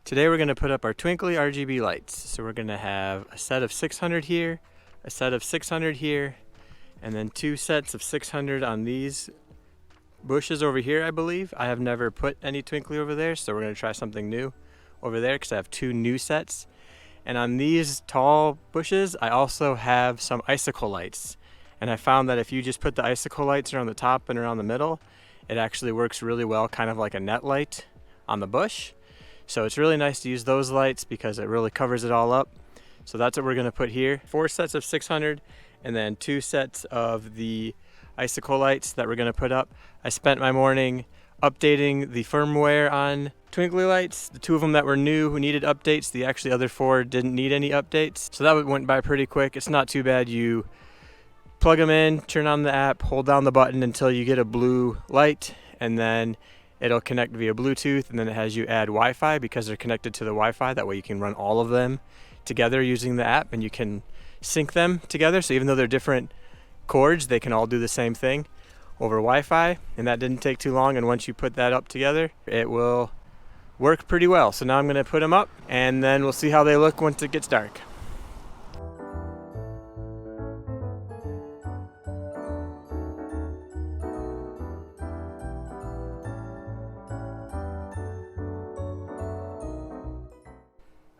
Today we're going to put up our twinkly RGB lights. So we're going to have a set of 600 here, a set of 600 here, and then two sets of 600 on these bushes over here, I believe. I have never put any twinkly over there, so we're going to try something new over there because I have two new sets. And on these tall bushes, I also have some icicle lights. And I found that if you just put the icicle lights around the top and around the middle, it actually works really well, kind of like a net light on the bush. So it's really nice to use those lights because it really covers it all up. So that's what we're going to put here. 4 sets of 600 and then 2 sets of the icicle lights that we're going to put up. I spent my morning updating the firmware on twinkly lights. The 2 of them that were new who needed updates, the actually other 4 didn't need any updates. So that went by pretty quick. It's not too bad. You plug them in, turn on the app, hold down the button until you get a blue light, and then it'll connect via Bluetooth, and then it has you add Wi-Fi because they're connected to the Wi-Fi. That way you can run all of them together using the app, and you can sync them together. So even though they're different cords, they can all do the same thing over Wi-Fi, and that didn't take too long. And once you put that up together, it will work pretty well. So now I'm going to put them up, and then we'll see how they look once it gets dark.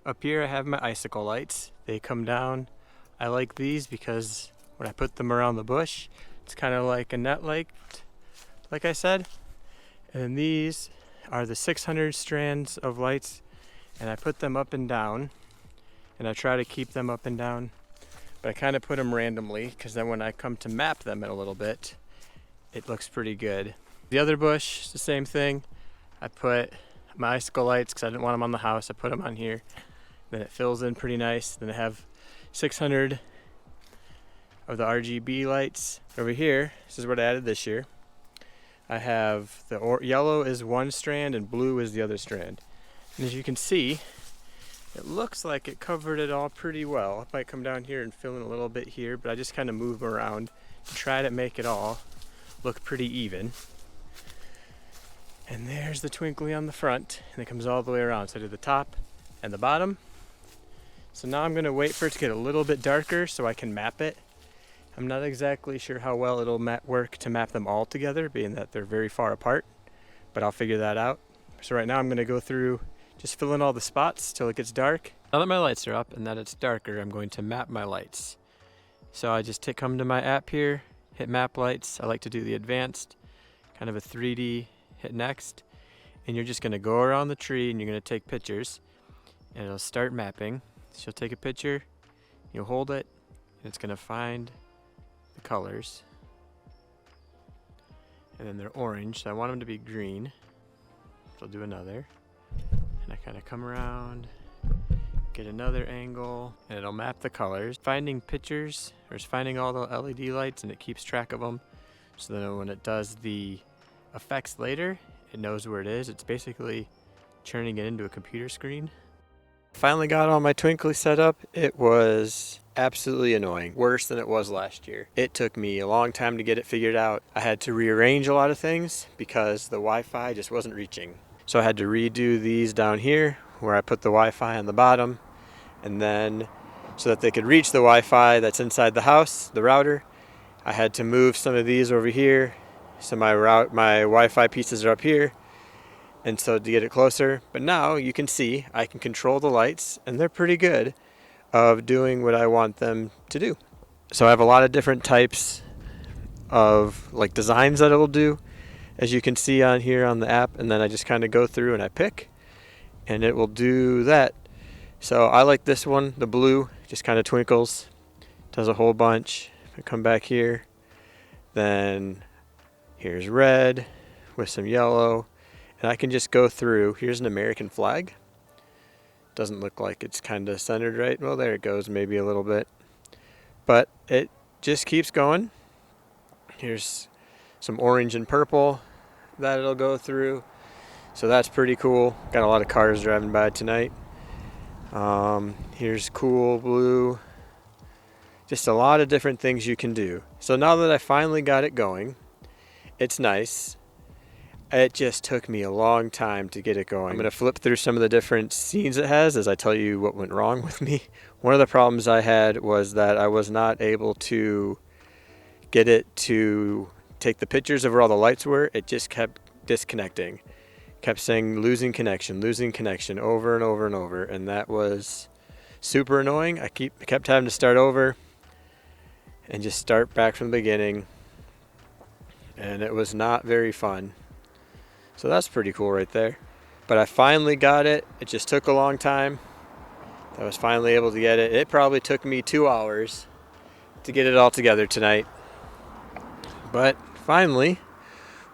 Up here I have my icicle lights. They come down. I like these because when I put them around the bush, it's kind of like a net light, like I said. And then these are the 600 strands of lights, and I put them up and down, and I try to keep them up and down, but I kind of put them randomly because then when I come to map them in a little bit, it looks pretty good. The other bush, the same thing. I put my icicle lights because I didn't want them on the house. I put them on here. Then it fills in pretty nice. Then I have 600 of the RGB lights over here. This is what I added this year. I have the yellow is one strand and blue is the other strand. And as you can see, it looks like it covered it all pretty well. I might come down here and fill in a little bit here, but I just kind of move them around to try to make it all look pretty even. And there's the twinkly on the front, and it comes all the way around. So I did the top and the bottom. So now I'm going to wait for it to get a little bit darker so I can map it. I'm not exactly sure how well it'll work to map them all together, being that they're very far apart, but I'll figure that out. So right now I'm going to go through, just fill in all the spots till it gets dark. Now that my lights are up and that it's darker, I'm going to map my lights. So I just come to my app here, hit map lights. I like to do the advanced, kind of a 3D, hit next, and you're just going to go around the tree and you're going to take pictures, and it'll start mapping. So you'll take a picture, you'll hold it, and it's going to find the colors. And then they're orange, so I want them to be green. So I'll do another. And I kind of come around, get another angle, and it'll map the colors. Finding pictures, or it's finding all the LED lights, and it keeps track of them. So then when it does the effects later, it knows where it is. It's basically turning it into a computer screen. Finally got all my twinkly set up. It was absolutely annoying, worse than it was last year. It took me a long time to get it figured out. I had to rearrange a lot of things because the Wi-Fi just wasn't reaching. So I had to redo these down here where I put the Wi-Fi on the bottom, and then so that they could reach the Wi-Fi that's inside the house, the router, I had to move some of these over here. So my Wi-Fi pieces are up here. And so to get it closer, but now you can see I can control the lights, and they're pretty good of doing what I want them to do. So I have a lot of different types of like designs that it will do, as you can see on here on the app, and then I just kind of go through and I pick, and it will do that. So I like this one, the blue, just kind of twinkles, does a whole bunch. If I come back here, then here's red with some yellow. And I can just go through. Here's an American flag. Doesn't look like it's kind of centered right. Well, there it goes, maybe a little bit. But it just keeps going. Here's some orange and purple that it'll go through. So that's pretty cool. Got a lot of cars driving by tonight. Here's cool blue. Just a lot of different things you can do. So now that I finally got it going, it's nice. It just took me a long time to get it going. I'm going to flip through some of the different scenes it has as I tell you what went wrong with me. One of the problems I had was that I was not able to get it to take the pictures of where all the lights were. It just kept disconnecting. Kept saying losing connection over and over and over, and that was super annoying. I kept having to start over and just start back from the beginning, and it was not very fun. So that's pretty cool right there. But I finally got it. It just took a long time. I was finally able to get it. It probably took me 2 hours to get it all together tonight. But finally,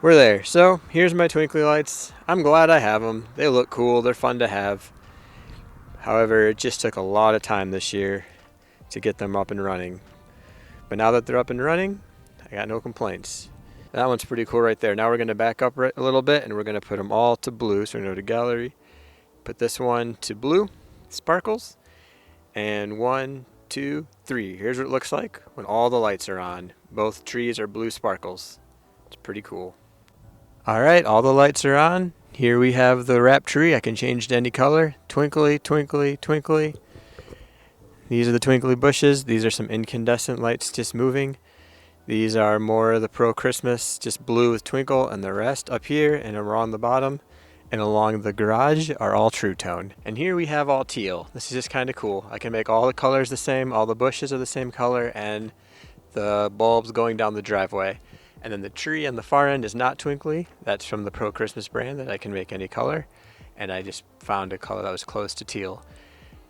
we're there. So here's my twinkly lights. I'm glad I have them. They look cool. They're fun to have. However, it just took a lot of time this year to get them up and running. But now that they're up and running, I got no complaints. That one's pretty cool right there. Now we're going to back up a little bit and we're going to put them all to blue. So we're going to go to gallery, put this one to blue, sparkles, and 1, 2, 3. Here's what it looks like when all the lights are on. Both trees are blue sparkles. It's pretty cool. All right, all the lights are on. Here we have the wrap tree. I can change to any color. Twinkly, twinkly, twinkly. These are the twinkly bushes. These are some incandescent lights just moving. These are more of the Pro Christmas, just blue with twinkle, and the rest up here and around the bottom and along the garage are all true tone. And here we have all teal. This is just kind of cool. I can make all the colors the same, all the bushes are the same color, and the bulbs going down the driveway. And then the tree on the far end is not twinkly. That's from the Pro Christmas brand that I can make any color. And I just found a color that was close to teal.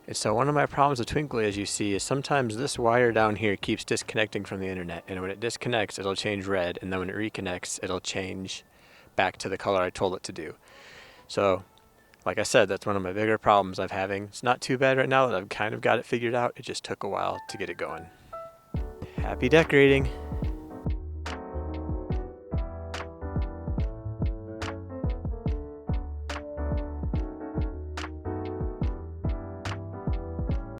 And so one of my problems with twinkly, as you see, is sometimes this wire down here keeps disconnecting from the internet. And when it disconnects, it'll change red. And then when it reconnects, it'll change back to the color I told it to do. So, like I said, that's one of my bigger problems I'm having. It's not too bad right now that I've kind of got it figured out. It just took a while to get it going. Happy decorating!